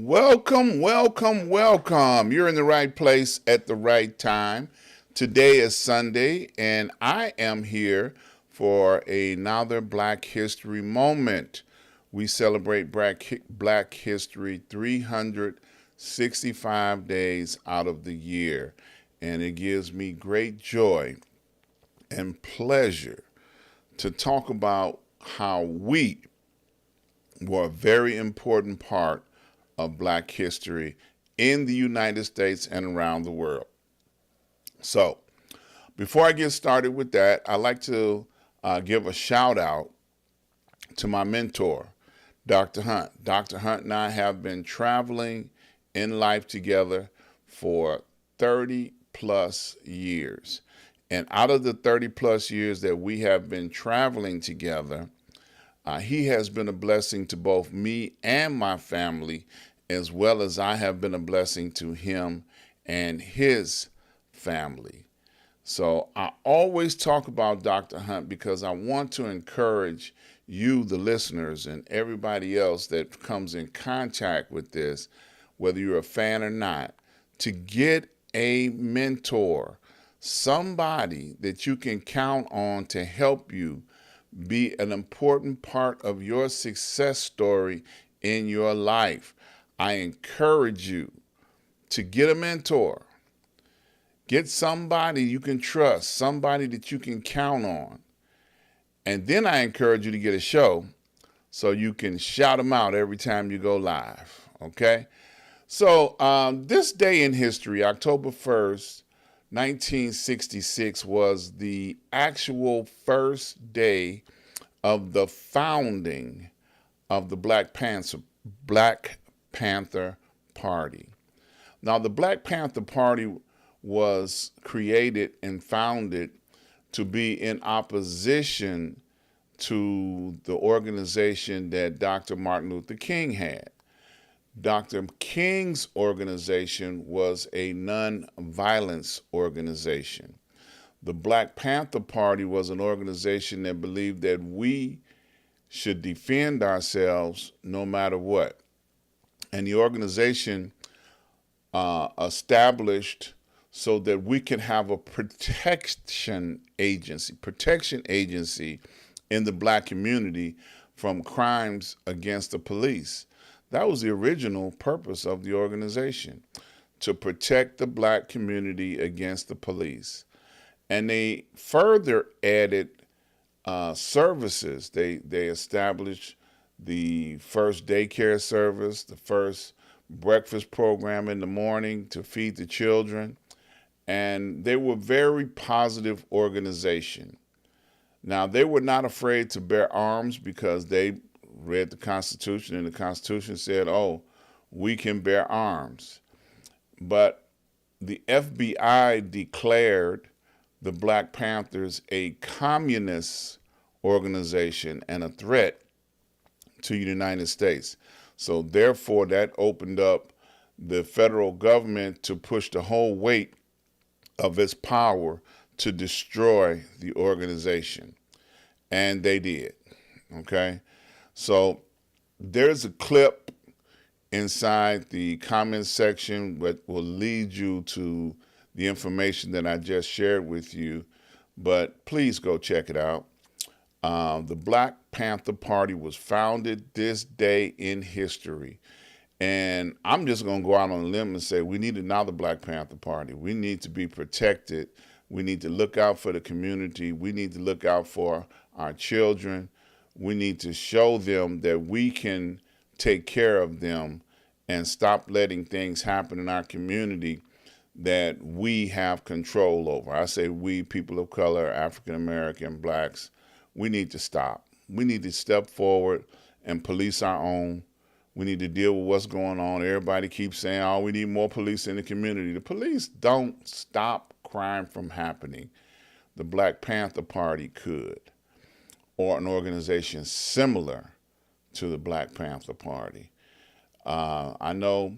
Welcome, welcome, welcome. You're in the right place at the right time. Today is Sunday, and I am here for another Black History moment. We celebrate Black History 365 days out of the year, and it gives me great joy and pleasure to talk about how we were a very important part of Black history in the United States and around the world. So, before I get started with that, I'd like to give a shout out to my mentor, Dr. Hunt. Dr. Hunt and I have been traveling in life together for 30 plus years. And out of the 30 plus years that we have been traveling together, he has been a blessing to both me and my family, as well as I have been a blessing to him and his family. So I always talk about Dr. Hunt because I want to encourage you, the listeners, and everybody else that comes in contact with this, whether you're a fan or not, to get a mentor, somebody that you can count on to help you be an important part of your success story in your life. I encourage you to get a mentor. Get somebody you can trust, somebody that you can count on. And then I encourage you to get a show so you can shout them out every time you go live. Okay? So this day in history, October 1st, 1966, was the actual first day of the founding of the Black Panther Party. Now, the Black Panther Party was created and founded to be in opposition to the organization that Dr. Martin Luther King had. Dr. King's organization was a non-violence organization. The Black Panther Party was an organization that believed that we should defend ourselves no matter what. And the organization established so that we could have a protection agency in the Black community from crimes against the police. That was the original purpose of the organization, to protect the Black community against the police. And they further added services. They established the first daycare service, the first breakfast program in the morning to feed the children. And they were a very positive organization. Now, they were not afraid to bear arms because they read the Constitution, and the Constitution said, oh, we can bear arms. But the FBI declared the Black Panthers a communist organization and a threat to the United States. So therefore, that opened up the federal government to push the whole weight of its power to destroy the organization. And they did. Okay? So there's a clip inside the comments section that will lead you to the information that I just shared with you, but please go check it out. The Black Panther Party was founded this day in history. And I'm just going to go out on a limb and say we need another Black Panther Party. We need to be protected. We need to look out for the community. We need to look out for our children. We need to show them that we can take care of them and stop letting things happen in our community that we have control over. I say we, people of color, African American, Blacks, we need to stop. We need to step forward and police our own. We need to deal with what's going on. Everybody keeps saying, oh, we need more police in the community. The police don't stop crime from happening. The Black Panther Party could, or an organization similar to the Black Panther Party. I know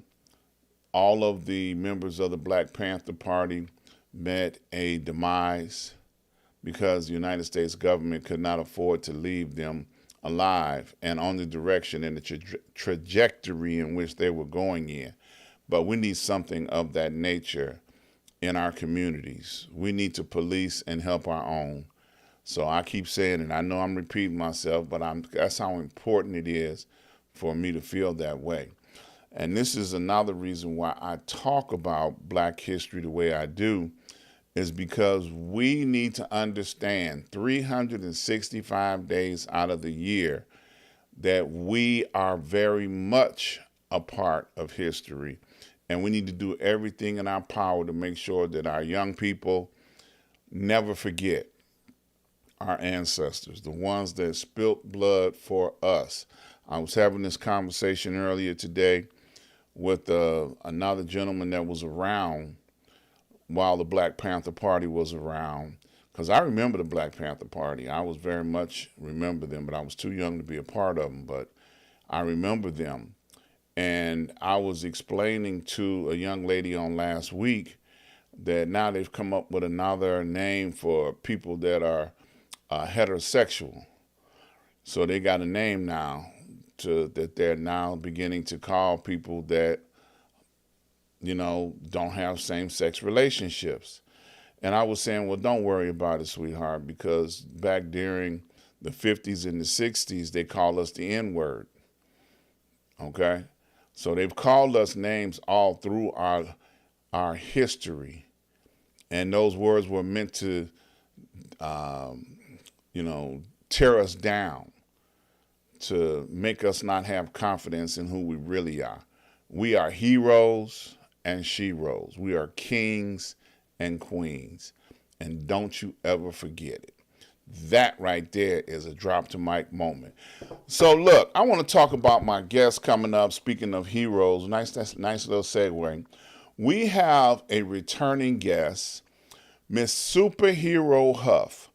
all of the members of the Black Panther Party met a demise because the United States government could not afford to leave them alive and on the direction and the trajectory in which they were going in. But we need something of that nature in our communities. We need to police and help our own. So I keep saying it. I know I'm repeating myself, but that's how important it is for me to feel that way. And this is another reason why I talk about Black history the way I do, is because we need to understand 365 days out of the year that we are very much a part of history. And we need to do everything in our power to make sure that our young people never forget our ancestors, the ones that spilt blood for us. I was having this conversation earlier today with another gentleman that was around while the Black Panther Party was around, because I remember the Black Panther Party. I was very much remember them, but I was too young to be a part of them, but I remember them. And I was explaining to a young lady on last week that now they've come up with another name for people that are heterosexual. So they got a name now that they're now beginning to call people that, don't have same-sex relationships. And I was saying, well, don't worry about it, sweetheart, because back during the 50s and the 60s, they called us the N-word. Okay? So they've called us names all through our history. And those words were meant to, tear us down, to make us not have confidence in who we really are. We are heroes and sheroes. We are kings and queens. And don't you ever forget it. That right there is a drop to mic moment. So look, I want to talk about my guest coming up. Speaking of heroes, nice little segue. We have a returning guest, Miss Superhero Huff.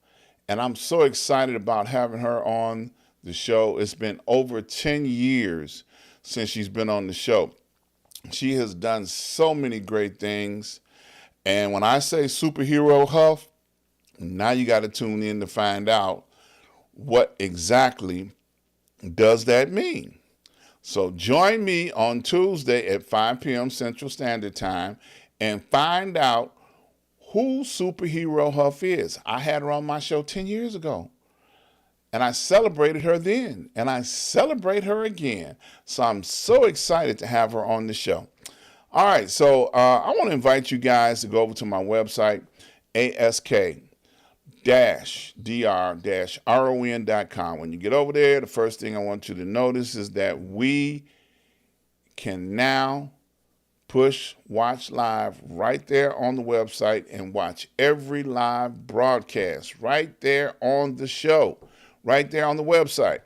And I'm so excited about having her on the show. It's been over 10 years since she's been on the show. She has done so many great things. And when I say Superhero Huff, now you got to tune in to find out what exactly does that mean. So join me on Tuesday at 5 p.m. Central Standard Time and find out who Superhero Huff is. I had her on my show 10 years ago. And I celebrated her then. And I celebrate her again. So I'm so excited to have her on the show. All right, so I want to invite you guys to go over to my website, ask-dr-ron.com. When you get over there, the first thing I want you to notice is that we can now push watch live right there on the website and watch every live broadcast right there on the show, right there on the website.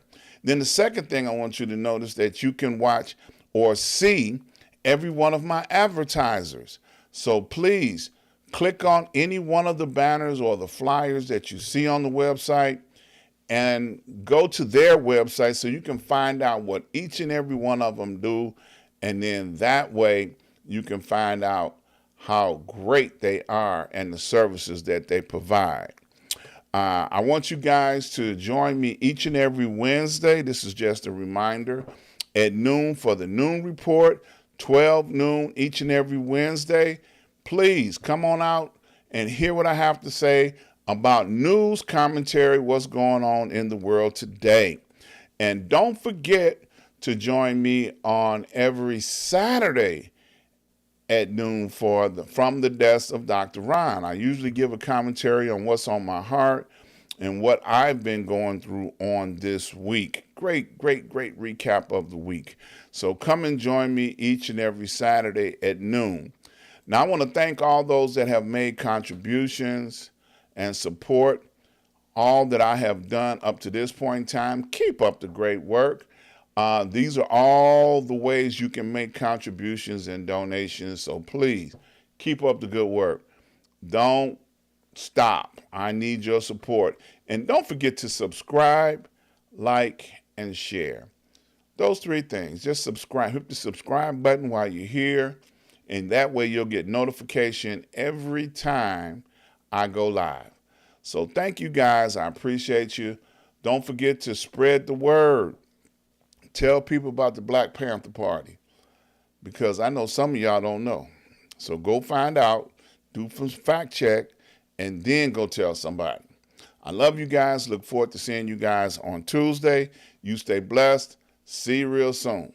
Then the second thing I want you to notice that you can watch or see every one of my advertisers. So please click on any one of the banners or the flyers that you see on the website and go to their website so you can find out what each and every one of them do. And then that way you can find out how great they are and the services that they provide. I want you guys to join me each and every Wednesday. This is just a reminder, at noon for the Noon Report, 12 noon each and every Wednesday. Please come on out and hear what I have to say about news, commentary, what's going on in the world today. And don't forget to join me on every Saturday at noon from the desk of Dr. Ron. I usually give a commentary on what's on my heart and what I've been going through on this week. Great recap of the week. So come and join me each and every Saturday at noon. Now, I want to thank all those that have made contributions and support all that I have done up to this point in time. Keep up the great work. These are all the ways you can make contributions and donations. So please keep up the good work. Don't stop. I need your support. And don't forget to subscribe, like, and share. Those three things. Just subscribe. Hit the subscribe button while you're here. And that way you'll get notification every time I go live. So thank you guys. I appreciate you. Don't forget to spread the word. Tell people about the Black Panther Party, because I know some of y'all don't know. So go find out, do some fact check, and then go tell somebody. I love you guys. Look forward to seeing you guys on Tuesday. You stay blessed. See you real soon.